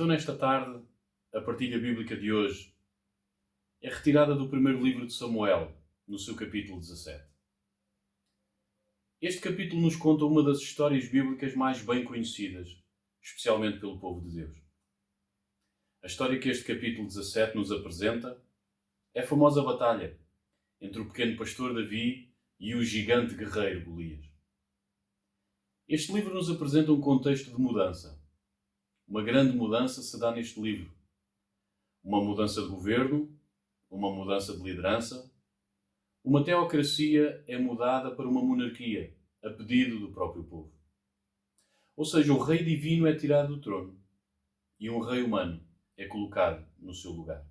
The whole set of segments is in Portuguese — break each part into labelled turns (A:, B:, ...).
A: Então, nesta tarde, a partilha bíblica de hoje é retirada do primeiro livro de Samuel, no seu capítulo 17. Este capítulo nos conta uma das histórias bíblicas mais bem conhecidas, especialmente pelo povo de Deus. A história que este capítulo 17 nos apresenta é a famosa batalha entre o pequeno pastor Davi e o gigante guerreiro Golias. Este livro nos apresenta um contexto de mudança. Uma grande mudança se dá neste livro. Uma mudança de governo, uma mudança de liderança. Uma teocracia é mudada para uma monarquia, a pedido do próprio povo. Ou seja, o rei divino é tirado do trono e um rei humano é colocado no seu lugar.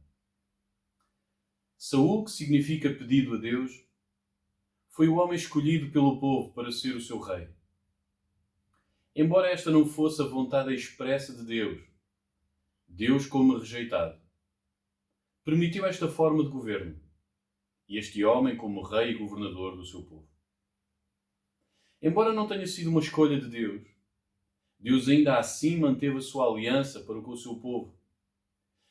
A: Saul, que significa pedido a Deus, foi o homem escolhido pelo povo para ser o seu rei. Embora esta não fosse a vontade expressa de Deus, Deus, como rejeitado, permitiu esta forma de governo e este homem como rei e governador do seu povo. Embora não tenha sido uma escolha de Deus, Deus ainda assim manteve a sua aliança para com o seu povo.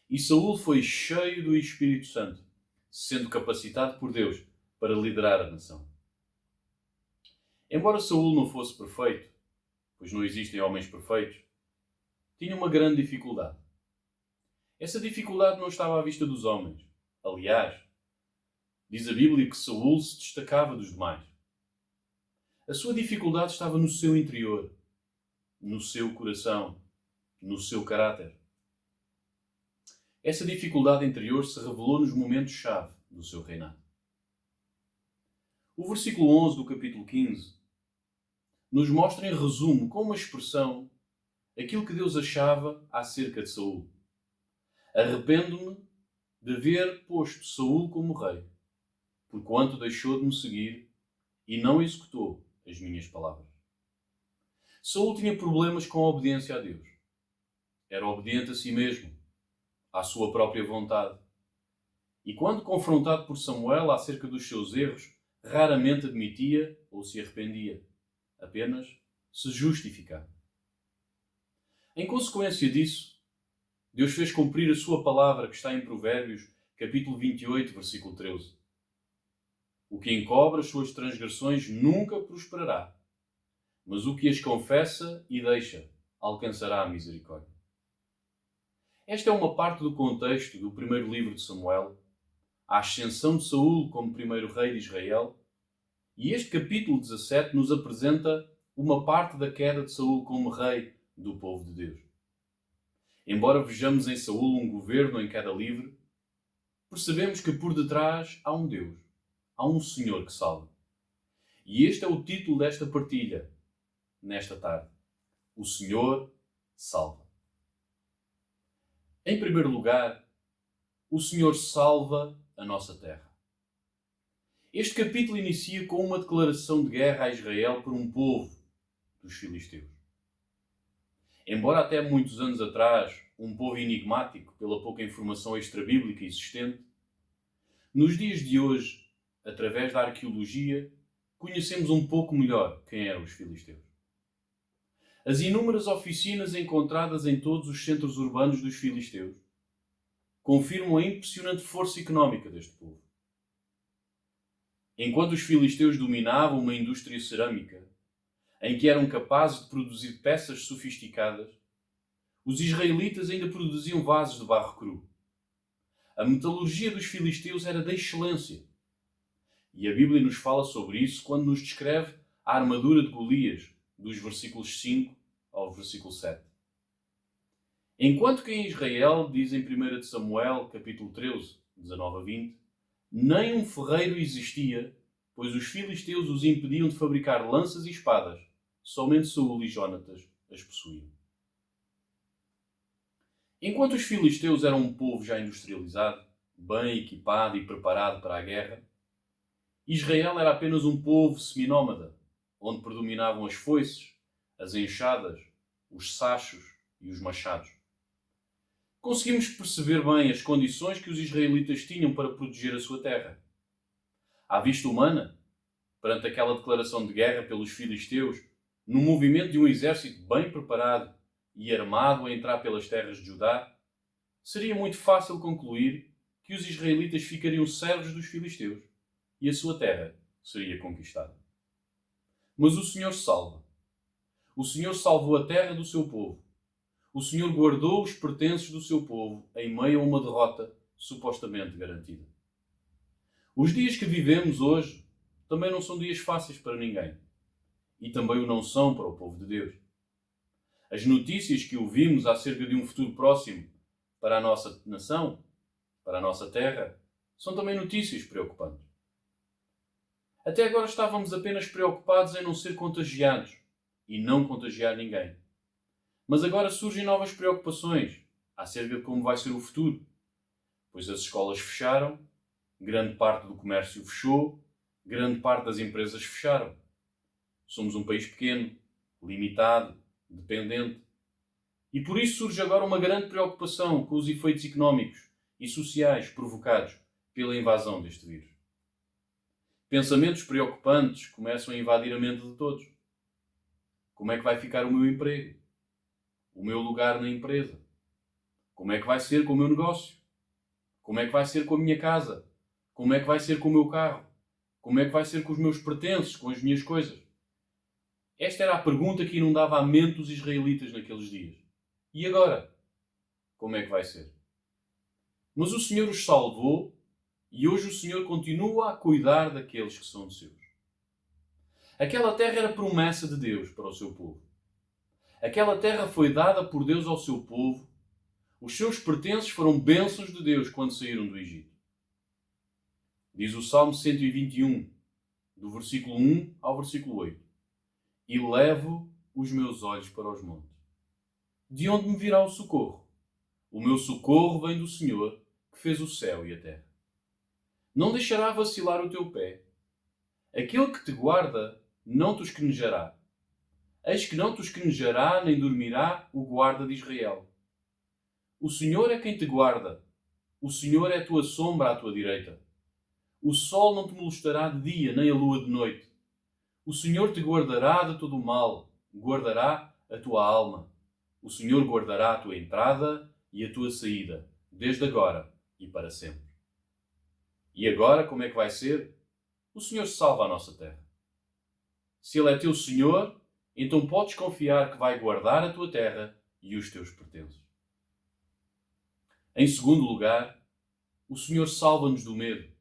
A: E Saul foi cheio do Espírito Santo, sendo capacitado por Deus para liderar a nação. Embora Saul não fosse perfeito, pois não existem homens perfeitos, tinha uma grande dificuldade. Essa dificuldade não estava à vista dos homens. Aliás, diz a Bíblia que Saul se destacava dos demais. A sua dificuldade estava no seu interior, no seu coração, no seu caráter. Essa dificuldade interior se revelou nos momentos-chave do seu reinado. O versículo 11 do capítulo 15 nos mostra em resumo, com uma expressão, aquilo que Deus achava acerca de Saul. Arrependo-me de haver posto Saul como rei, porquanto deixou de me seguir e não executou as minhas palavras. Saul tinha problemas com a obediência a Deus. Era obediente a si mesmo, à sua própria vontade. E quando confrontado por Samuel acerca dos seus erros, raramente admitia ou se arrependia. Apenas se justificava. Em consequência disso, Deus fez cumprir a sua palavra que está em Provérbios, capítulo 28, versículo 13. O que encobre as suas transgressões nunca prosperará, mas o que as confessa e deixa alcançará a misericórdia. Esta é uma parte do contexto do primeiro livro de Samuel, a ascensão de Saul como primeiro rei de Israel, e este capítulo 17 nos apresenta uma parte da queda de Saul como rei do povo de Deus. Embora vejamos em Saul um governo em queda livre, percebemos que por detrás há um Deus, há um Senhor que salva. E este é o título desta partilha, nesta tarde. O Senhor salva. Em primeiro lugar, o Senhor salva a nossa terra. Este capítulo inicia com uma declaração de guerra a Israel por um povo dos filisteus. Embora até muitos anos atrás um povo enigmático pela pouca informação extrabíblica existente, nos dias de hoje, através da arqueologia, conhecemos um pouco melhor quem eram os filisteus. As inúmeras oficinas encontradas em todos os centros urbanos dos filisteus confirmam a impressionante força económica deste povo. Enquanto os filisteus dominavam uma indústria cerâmica, em que eram capazes de produzir peças sofisticadas, os israelitas ainda produziam vasos de barro cru. A metalurgia dos filisteus era da excelência. E a Bíblia nos fala sobre isso quando nos descreve a armadura de Golias, dos versículos 5 ao versículo 7. Enquanto que em Israel, diz em 1 Samuel, capítulo 13, 19 a 20, nem um ferreiro existia, pois os filisteus os impediam de fabricar lanças e espadas. Somente Saul e Jónatas as possuíam. Enquanto os filisteus eram um povo já industrializado, bem equipado e preparado para a guerra, Israel era apenas um povo seminómada, onde predominavam as foices, as enxadas, os sachos e os machados. Conseguimos perceber bem as condições que os israelitas tinham para proteger a sua terra. À vista humana, perante aquela declaração de guerra pelos filisteus, no movimento de um exército bem preparado e armado a entrar pelas terras de Judá, seria muito fácil concluir que os israelitas ficariam servos dos filisteus e a sua terra seria conquistada. Mas o Senhor salva. O Senhor salvou a terra do seu povo. O Senhor guardou os pertences do seu povo em meio a uma derrota supostamente garantida. Os dias que vivemos hoje também não são dias fáceis para ninguém. E também o não são para o povo de Deus. As notícias que ouvimos acerca de um futuro próximo para a nossa nação, para a nossa terra, são também notícias preocupantes. Até agora estávamos apenas preocupados em não ser contagiados e não contagiar ninguém. Mas agora surgem novas preocupações acerca de como vai ser o futuro, pois as escolas fecharam, grande parte do comércio fechou, grande parte das empresas fecharam. Somos um país pequeno, limitado, dependente. E por isso surge agora uma grande preocupação com os efeitos económicos e sociais provocados pela invasão deste vírus. Pensamentos preocupantes começam a invadir a mente de todos. Como é que vai ficar o meu emprego? O meu lugar na empresa? Como é que vai ser com o meu negócio? Como é que vai ser com a minha casa? Como é que vai ser com o meu carro? Como é que vai ser com os meus pertences, com as minhas coisas? Esta era a pergunta que inundava a mente dos israelitas naqueles dias. E agora? Como é que vai ser? Mas o Senhor os salvou e hoje o Senhor continua a cuidar daqueles que são seus. Aquela terra era promessa de Deus para o seu povo. Aquela terra foi dada por Deus ao seu povo. Os seus pertences foram bênçãos de Deus quando saíram do Egito. Diz o Salmo 121, do versículo 1 ao versículo 8. E levo os meus olhos para os montes. De onde me virá o socorro? O meu socorro vem do Senhor, que fez o céu e a terra. Não deixará vacilar o teu pé. Aquele que te guarda não te esquenejará. Eis que não te esquenejará, nem dormirá o guarda de Israel. O Senhor é quem te guarda. O Senhor é a tua sombra à tua direita. O sol não te molestará de dia, nem a lua de noite. O Senhor te guardará de todo o mal, guardará a tua alma. O Senhor guardará a tua entrada e a tua saída, desde agora e para sempre. E agora, como é que vai ser? O Senhor salva a nossa terra. Se Ele é teu Senhor, então podes confiar que vai guardar a tua terra e os teus pertences. Em segundo lugar, o Senhor salva-nos do medo.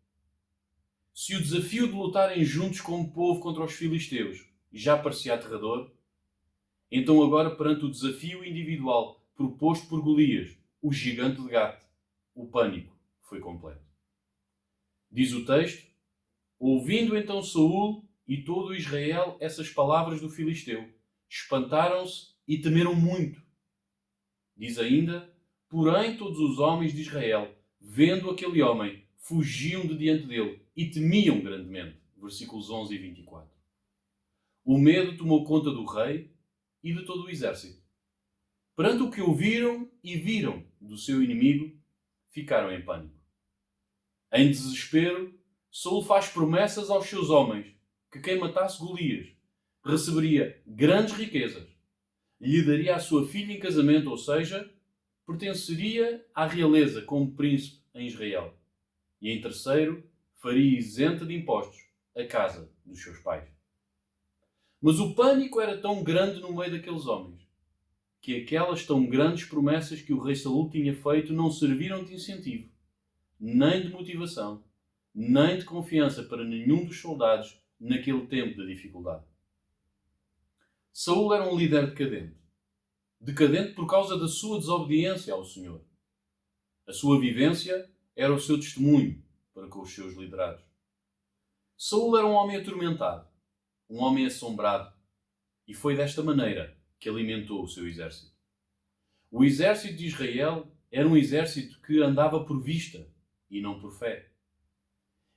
A: Se o desafio de lutarem juntos como povo contra os filisteus já parecia aterrador, então agora perante o desafio individual proposto por Golias, o gigante de Gate, o pânico foi completo. Diz o texto: ouvindo então Saul e todo Israel essas palavras do filisteu, espantaram-se e temeram muito. Diz ainda: porém todos os homens de Israel, vendo aquele homem, fugiam de diante dele e temiam grandemente. Versículos 11 e 24. O medo tomou conta do rei e de todo o exército. Perante o que ouviram e viram do seu inimigo, ficaram em pânico. Em desespero, Saul faz promessas aos seus homens que quem matasse Golias receberia grandes riquezas, lhe daria a sua filha em casamento, ou seja, pertenceria à realeza como príncipe em Israel. E em terceiro, faria isenta de impostos a casa dos seus pais. Mas o pânico era tão grande no meio daqueles homens, que aquelas tão grandes promessas que o rei Saul tinha feito não serviram de incentivo, nem de motivação, nem de confiança para nenhum dos soldados naquele tempo de dificuldade. Saul era um líder decadente. Decadente por causa da sua desobediência ao Senhor. A sua vivência era o seu testemunho para com os seus liderados. Saul era um homem atormentado, um homem assombrado, e foi desta maneira que alimentou o seu exército. O exército de Israel era um exército que andava por vista e não por fé.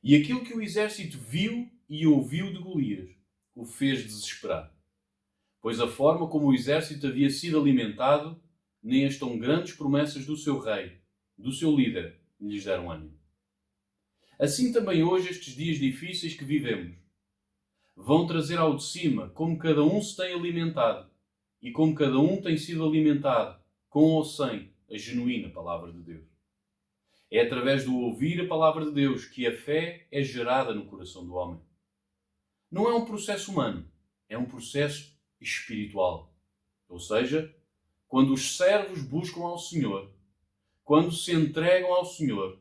A: E aquilo que o exército viu e ouviu de Golias o fez desesperar, pois a forma como o exército havia sido alimentado, nem as tão grandes promessas do seu rei, do seu líder, lhes deram ânimo. Assim também hoje estes dias difíceis que vivemos vão trazer ao de cima como cada um se tem alimentado e como cada um tem sido alimentado, com ou sem a genuína palavra de Deus. É através do ouvir a palavra de Deus que a fé é gerada no coração do homem. Não é um processo humano, é um processo espiritual. Ou seja, quando os servos buscam ao Senhor, quando se entregam ao Senhor,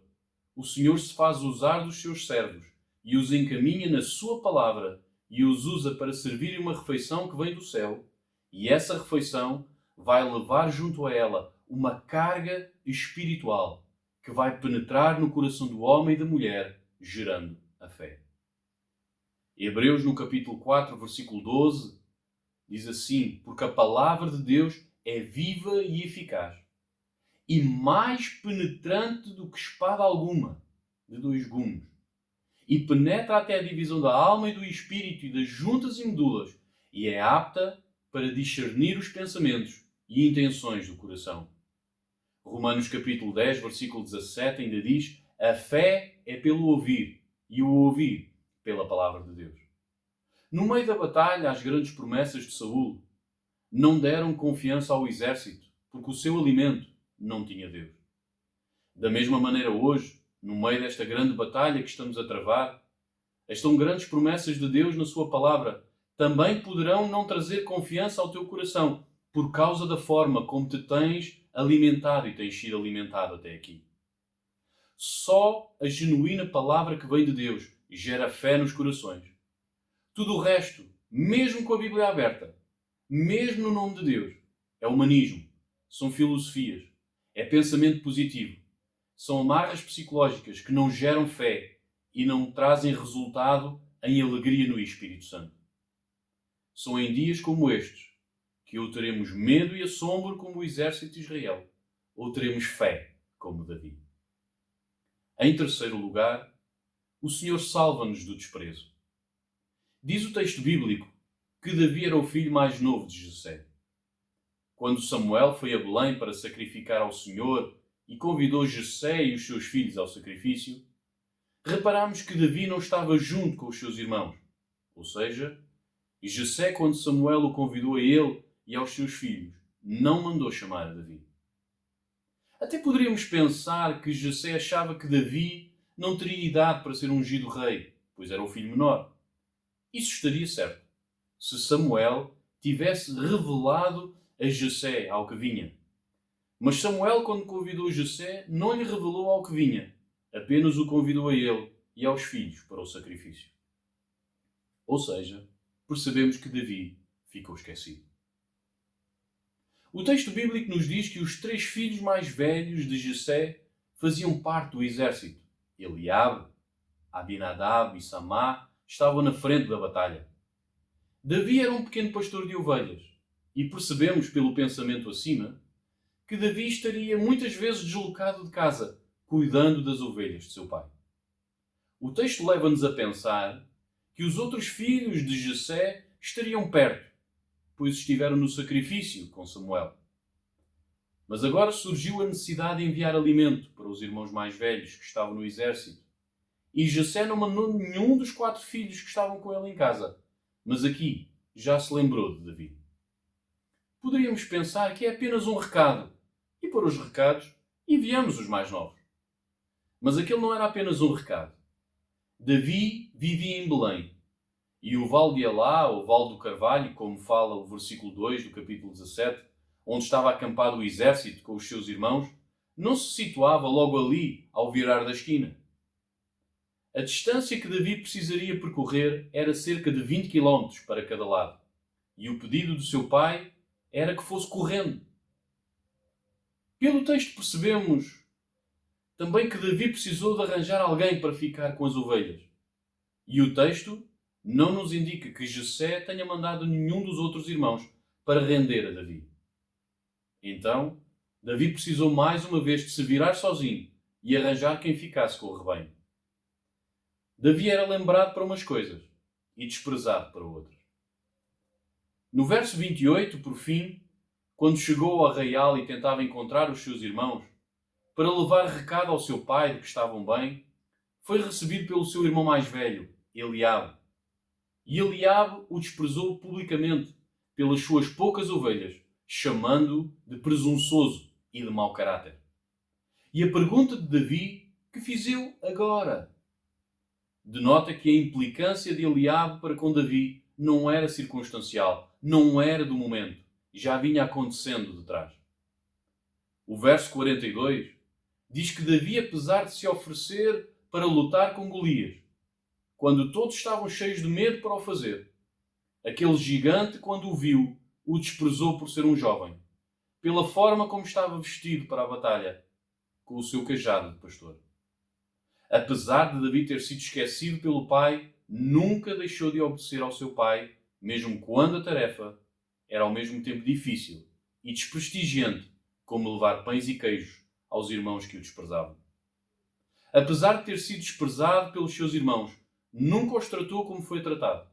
A: o Senhor se faz usar dos seus servos e os encaminha na sua palavra e os usa para servirem uma refeição que vem do céu, e essa refeição vai levar junto a ela uma carga espiritual que vai penetrar no coração do homem e da mulher, gerando a fé. Hebreus, no capítulo 4, versículo 12, diz assim: porque a palavra de Deus é viva e eficaz, e mais penetrante do que espada alguma, de dois gumes, e penetra até a divisão da alma e do espírito e das juntas e medulas, e é apta para discernir os pensamentos e intenções do coração. Romanos capítulo 10, versículo 17 ainda diz: a fé é pelo ouvir, e o ouvir pela palavra de Deus. No meio da batalha, as grandes promessas de Saul não deram confiança ao exército, porque o seu alimento não tinha Deus. Da mesma maneira hoje, no meio desta grande batalha que estamos a travar, as tão grandes promessas de Deus na sua palavra também poderão não trazer confiança ao teu coração, por causa da forma como te tens alimentado e tens sido alimentado até aqui. Só a genuína palavra que vem de Deus gera fé nos corações. Tudo o resto, mesmo com a Bíblia aberta, mesmo no nome de Deus, é humanismo, são filosofias, é pensamento positivo, são amarras psicológicas que não geram fé e não trazem resultado em alegria no Espírito Santo. São em dias como estes que ou teremos medo e assombro como o exército de Israel, ou teremos fé como Davi. Em terceiro lugar, o Senhor salva-nos do desprezo. Diz o texto bíblico que Davi era o filho mais novo de Jessé. Quando Samuel foi a Belém para sacrificar ao Senhor e convidou Jessé e os seus filhos ao sacrifício, reparamos que Davi não estava junto com os seus irmãos. Ou seja, Jessé, quando Samuel o convidou a ele e aos seus filhos, não mandou chamar a Davi. Até poderíamos pensar que Jessé achava que Davi não teria idade para ser ungido rei, pois era o filho menor. Isso estaria certo, se Samuel tivesse revelado a Jessé ao que vinha. Mas Samuel, quando convidou Jessé, não lhe revelou ao que vinha, apenas o convidou a ele e aos filhos para o sacrifício. Ou seja, percebemos que Davi ficou esquecido. O texto bíblico nos diz que os 3 filhos mais velhos de Jessé faziam parte do exército. Eliabe, Abinadab e Samá estavam na frente da batalha. Davi era um pequeno pastor de ovelhas e percebemos pelo pensamento acima que Davi estaria muitas vezes deslocado de casa, cuidando das ovelhas de seu pai. O texto leva-nos a pensar que os outros filhos de Jessé estariam perto, pois estiveram no sacrifício com Samuel. Mas agora surgiu a necessidade de enviar alimento para os irmãos mais velhos que estavam no exército. E Jessé não mandou nenhum dos 4 filhos que estavam com ele em casa. Mas aqui já se lembrou de Davi. Poderíamos pensar que é apenas um recado. E por os recados, enviamos os mais novos. Mas aquele não era apenas um recado. Davi vivia em Belém. E o Vale de Elá, ou Vale do Carvalho, como fala o versículo 2 do capítulo 17, onde estava acampado o exército com os seus irmãos, não se situava logo ali, ao virar da esquina. A distância que Davi precisaria percorrer era cerca de 20 km para cada lado. E o pedido do seu pai era que fosse correndo. Pelo texto percebemos também que Davi precisou de arranjar alguém para ficar com as ovelhas. E o texto não nos indica que Jessé tenha mandado nenhum dos outros irmãos para render a Davi. Então, Davi precisou mais uma vez de se virar sozinho e arranjar quem ficasse com o rebanho. Davi era lembrado para umas coisas e desprezado para outras. No verso 28, por fim, quando chegou ao arraial e tentava encontrar os seus irmãos, para levar recado ao seu pai de que estavam bem, foi recebido pelo seu irmão mais velho, Eliabe. E Eliabe o desprezou publicamente, pelas suas poucas ovelhas, chamando-o de presunçoso e de mau caráter. E a pergunta de Davi: que fiz eu agora? Denota que a implicância de Eliabe para com Davi não era circunstancial, não era do momento, já vinha acontecendo de trás. O verso 42 diz que Davi, apesar de se oferecer para lutar com Golias, quando todos estavam cheios de medo para o fazer, aquele gigante, quando o viu, o desprezou por ser um jovem, pela forma como estava vestido para a batalha, com o seu cajado de pastor. Apesar de Davi ter sido esquecido pelo pai, nunca deixou de obedecer ao seu pai, mesmo quando a tarefa era ao mesmo tempo difícil e desprestigiante, como levar pães e queijos aos irmãos que o desprezavam. Apesar de ter sido desprezado pelos seus irmãos, nunca os tratou como foi tratado.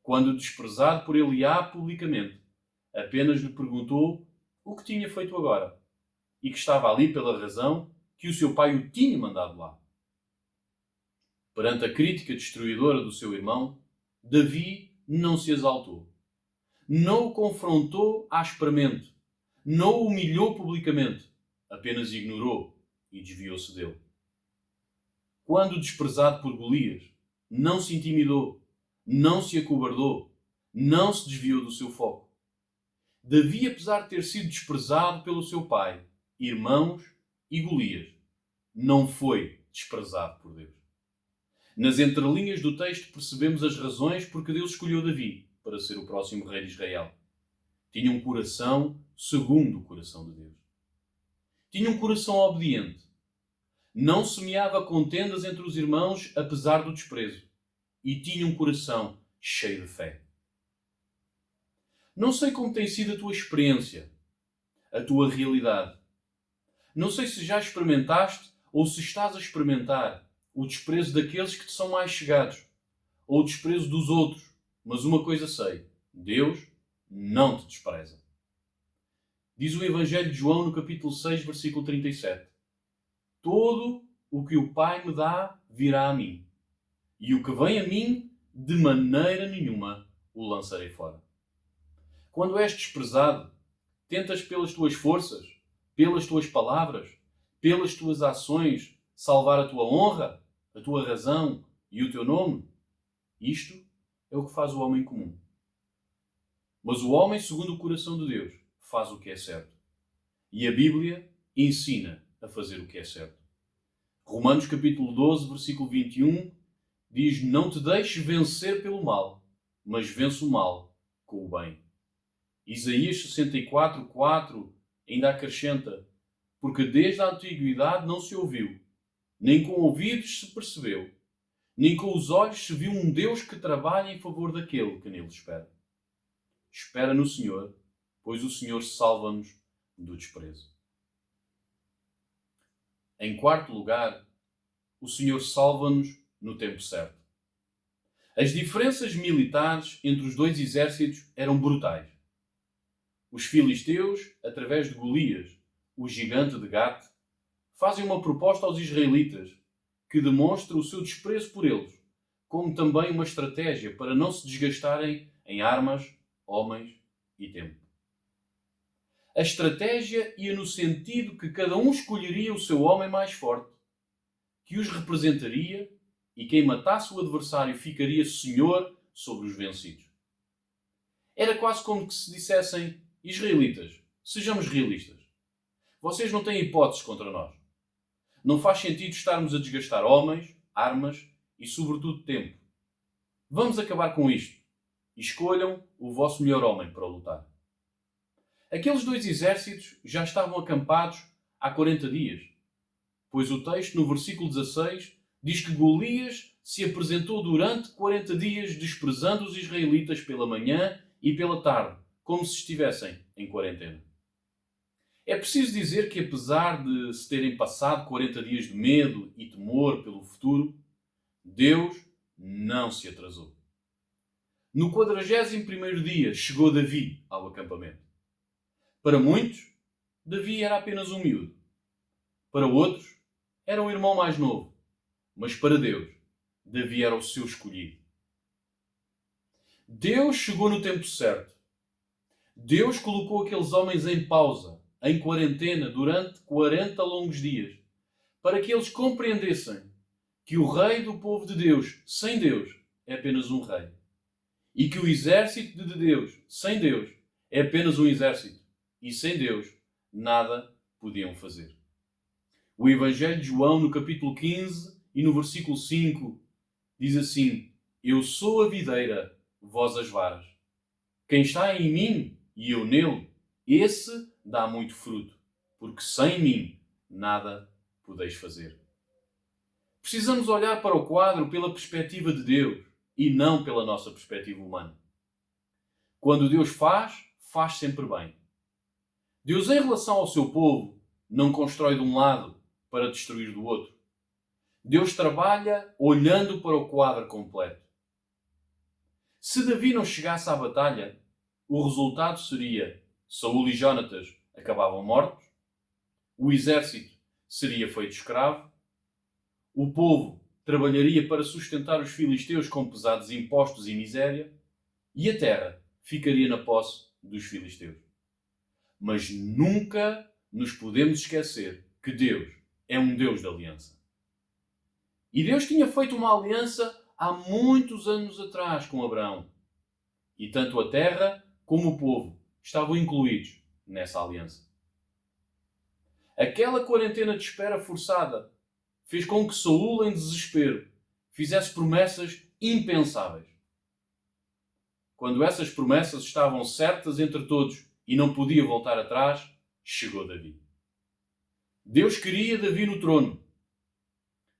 A: Quando desprezado por Eliabe publicamente, apenas lhe perguntou o que tinha feito agora e que estava ali pela razão que o seu pai o tinha mandado lá. Perante a crítica destruidora do seu irmão, Davi não se exaltou. Não o confrontou asperamente. Não o humilhou publicamente. Apenas ignorou e desviou-se dele. Quando desprezado por Golias, não se intimidou, não se acovardou, não se desviou do seu foco. Davi, apesar de ter sido desprezado pelo seu pai, irmãos e Golias, não foi desprezado por Deus. Nas entrelinhas do texto percebemos as razões porque Deus escolheu Davi para ser o próximo rei de Israel. Tinha um coração segundo o coração de Deus. Tinha um coração obediente. Não semeava contendas entre os irmãos, apesar do desprezo. E tinha um coração cheio de fé. Não sei como tem sido a tua experiência, a tua realidade. Não sei se já experimentaste ou se estás a experimentar o desprezo daqueles que te são mais chegados, ou o desprezo dos outros. Mas uma coisa sei: Deus não te despreza. Diz o Evangelho de João no capítulo 6, versículo 37. Todo o que o Pai me dá virá a mim, e o que vem a mim, de maneira nenhuma o lançarei fora. Quando és desprezado, tentas pelas tuas forças, pelas tuas palavras, pelas tuas ações, salvar a tua honra, a tua razão e o teu nome? Isto é o que faz o homem comum. Mas o homem, segundo o coração de Deus, faz o que é certo. E a Bíblia ensina a fazer o que é certo. Romanos capítulo 12, versículo 21, diz: não te deixes vencer pelo mal, mas vence o mal com o bem. Isaías 64, 4 ainda acrescenta: porque desde a antiguidade não se ouviu, nem com ouvidos se percebeu, nem com os olhos se viu um Deus que trabalha em favor daquele que nele espera. Espera no Senhor, pois o Senhor salva-nos do desprezo. Em quarto lugar, o Senhor salva-nos no tempo certo. As diferenças militares entre os dois exércitos eram brutais. Os filisteus, através de Golias, o gigante de Gate, fazem uma proposta aos israelitas que demonstra o seu desprezo por eles, como também uma estratégia para não se desgastarem em armas, homens e tempo. A estratégia ia no sentido que cada um escolheria o seu homem mais forte, que os representaria, e quem matasse o adversário ficaria senhor sobre os vencidos. Era quase como que se dissessem: israelitas, sejamos realistas. Vocês não têm hipóteses contra nós. Não faz sentido estarmos a desgastar homens, armas e, sobretudo, tempo. Vamos acabar com isto. Escolham o vosso melhor homem para lutar. Aqueles dois exércitos já estavam acampados há 40 dias, pois o texto, no versículo 16, diz que Golias se apresentou durante 40 dias, desprezando os israelitas pela manhã e pela tarde, como se estivessem em quarentena. É preciso dizer que, apesar de se terem passado 40 dias de medo e temor pelo futuro, Deus não se atrasou. No 41º dia chegou Davi ao acampamento. Para muitos, Davi era apenas um miúdo. Para outros, era um irmão mais novo. Mas para Deus, Davi era o seu escolhido. Deus chegou no tempo certo Deus colocou aqueles homens em pausa, em quarentena, durante 40 longos dias, para que eles compreendessem que o rei do povo de Deus, sem Deus, é apenas um rei. E que o exército de Deus, sem Deus, é apenas um exército. E sem Deus, nada podiam fazer. O Evangelho de João, no capítulo 15 e no versículo 5, diz assim: Eu sou a videira, vós as varas. Quem está em mim e eu nele, esse dá muito fruto, porque sem mim nada podeis fazer. Precisamos olhar para o quadro pela perspectiva de Deus e não pela nossa perspectiva humana. Quando Deus faz, faz sempre bem. Deus, em relação ao seu povo, não constrói de um lado para destruir do outro. Deus trabalha olhando para o quadro completo. Se Davi não chegasse à batalha, o resultado seria Saúl e Jónatas acabavam mortos, o exército seria feito escravo, o povo trabalharia para sustentar os filisteus com pesados impostos e miséria, e a terra ficaria na posse dos filisteus. Mas nunca nos podemos esquecer que Deus é um Deus de aliança. E Deus tinha feito uma aliança há muitos anos atrás com Abraão. E tanto a terra como o povo estavam incluídos nessa aliança. Aquela quarentena de espera forçada fez com que Saúl, em desespero, fizesse promessas impensáveis. Quando essas promessas estavam certas entre todos e não podia voltar atrás, chegou Davi. Deus queria Davi no trono.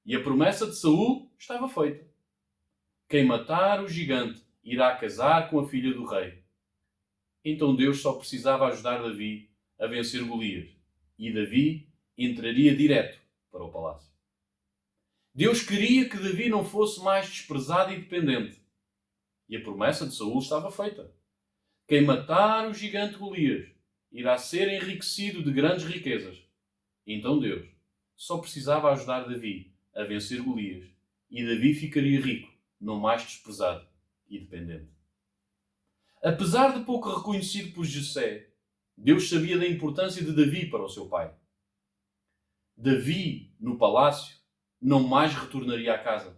A: E a promessa de Saúl estava feita. Quem matar o gigante irá casar com a filha do rei. Então Deus só precisava ajudar Davi a vencer Golias. E Davi entraria direto para o palácio. Deus queria que Davi não fosse mais desprezado e dependente. E a promessa de Saúl estava feita. Quem matar o gigante Golias irá ser enriquecido de grandes riquezas. Então Deus só precisava ajudar Davi a vencer Golias. E Davi ficaria rico, não mais desprezado e dependente. Apesar de pouco reconhecido por Jessé, Deus sabia da importância de Davi para o seu pai. Davi, no palácio, não mais retornaria à casa.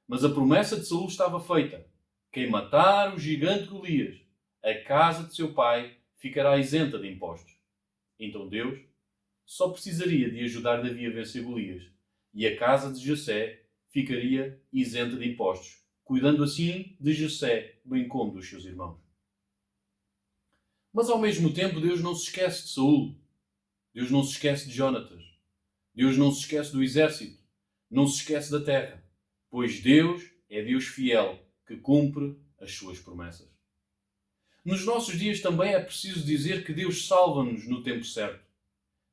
A: Mas a promessa de Saúl estava feita. Quem matar o gigante Golias, a casa de seu pai ficará isenta de impostos. Então Deus só precisaria de ajudar Davi a vencer Golias, e a casa de Jessé ficaria isenta de impostos, cuidando assim de Jessé, bem como dos seus irmãos. Mas ao mesmo tempo Deus não se esquece de Saúl. Deus não se esquece de Jónatas. Deus não se esquece do exército. Não se esquece da terra. Pois Deus é Deus fiel, que cumpre as suas promessas. Nos nossos dias também é preciso dizer que Deus salva-nos no tempo certo.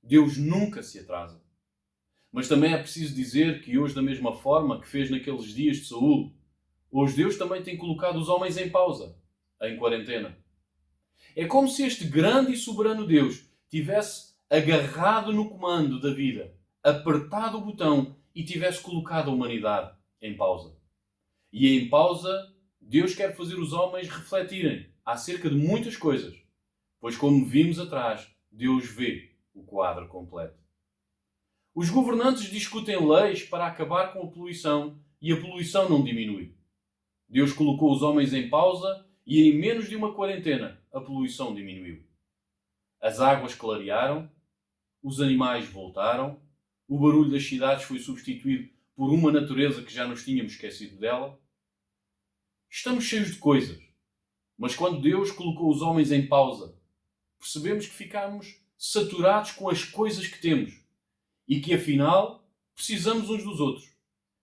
A: Deus nunca se atrasa. Mas também é preciso dizer que hoje, da mesma forma que fez naqueles dias de Saúl, hoje Deus também tem colocado os homens em pausa, em quarentena. É como se este grande e soberano Deus tivesse agarrado no comando da vida, apertado o botão e tivesse colocado a humanidade em pausa. E em pausa, Deus quer fazer os homens refletirem acerca de muitas coisas, pois, como vimos atrás, Deus vê o quadro completo. Os governantes discutem leis para acabar com a poluição e a poluição não diminui. Deus colocou os homens em pausa e em menos de uma quarentena a poluição diminuiu. As águas clarearam, os animais voltaram, o barulho das cidades foi substituído por uma natureza que já nos tínhamos esquecido dela. Estamos cheios de coisas, mas quando Deus colocou os homens em pausa, percebemos que ficámos saturados com as coisas que temos e que afinal precisamos uns dos outros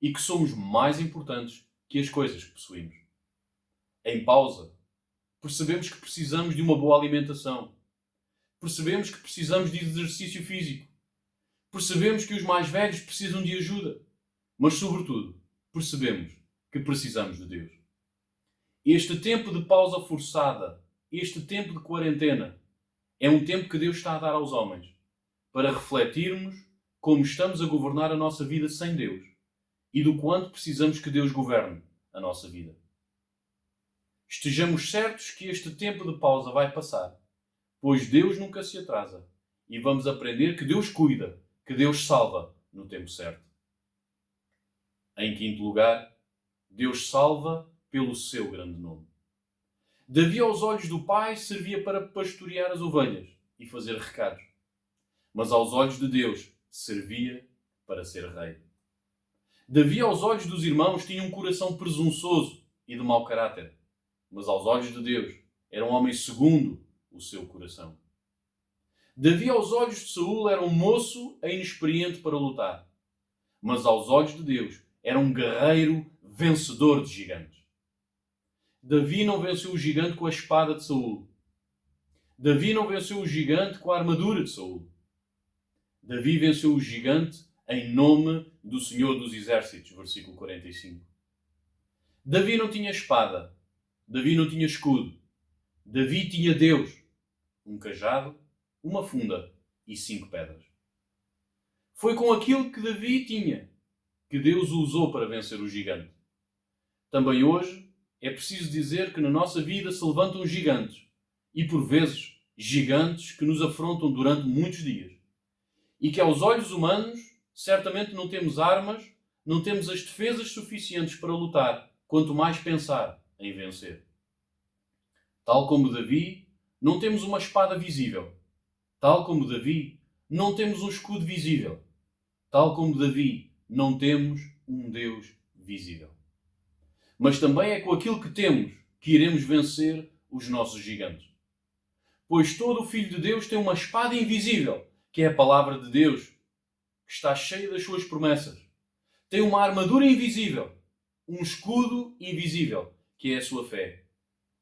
A: e que somos mais importantes que as coisas que possuímos. Em pausa, percebemos que precisamos de uma boa alimentação. Percebemos que precisamos de exercício físico. Percebemos que os mais velhos precisam de ajuda. Mas, sobretudo, percebemos que precisamos de Deus. Este tempo de pausa forçada, este tempo de quarentena, é um tempo que Deus está a dar aos homens para refletirmos como estamos a governar a nossa vida sem Deus e do quanto precisamos que Deus governe a nossa vida. estejamos certos que este tempo de pausa vai passar, pois Deus nunca se atrasa, e vamos aprender que Deus cuida, que Deus salva no tempo certo. Em quinto lugar, Deus salva pelo seu grande nome. Davi, aos olhos do pai, servia para pastorear as ovelhas e fazer recados, mas aos olhos de Deus servia para ser rei. Davi, aos olhos dos irmãos, tinha um coração presunçoso e de mau caráter, mas aos olhos de Deus era um homem segundo o seu coração. Davi, aos olhos de Saul, era um moço e inexperiente para lutar, mas aos olhos de Deus era um guerreiro vencedor de gigantes. Davi não venceu o gigante com a espada de Saul. Davi não venceu o gigante com a armadura de Saul. Davi venceu o gigante em nome do Senhor dos Exércitos, versículo 45. Davi não tinha espada. Davi não tinha escudo. Davi tinha Deus, um cajado, uma funda e 5 pedras. Foi com aquilo que Davi tinha que Deus o usou para vencer o gigante. Também hoje é preciso dizer que na nossa vida se levantam gigantes e, por vezes, gigantes que nos afrontam durante muitos dias. E que aos olhos humanos, certamente não temos armas, não temos as defesas suficientes para lutar, quanto mais pensar em vencer. Tal como Davi, não temos uma espada visível. Tal como Davi, não temos um escudo visível. Tal como Davi, não temos um Deus visível. Mas também é com aquilo que temos que iremos vencer os nossos gigantes. Pois todo o Filho de Deus tem uma espada invisível, que é a palavra de Deus, que está cheia das suas promessas. Tem uma armadura invisível, um escudo invisível, que é a sua fé.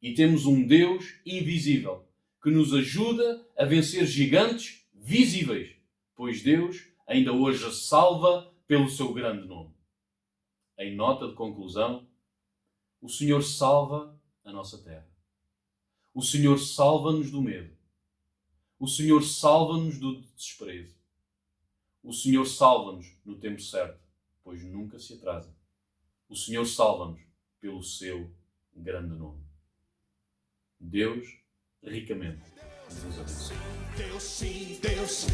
A: E temos um Deus invisível, que nos ajuda a vencer gigantes visíveis, pois Deus ainda hoje salva pelo seu grande nome. Em nota de conclusão, o Senhor salva a nossa terra. O Senhor salva-nos do medo. O Senhor salva-nos do desprezo. O Senhor salva-nos no tempo certo, pois nunca se atrasa. O Senhor salva-nos pelo seu grande nome. Deus ricamente nos abençoe.
B: Deus sim, Deus.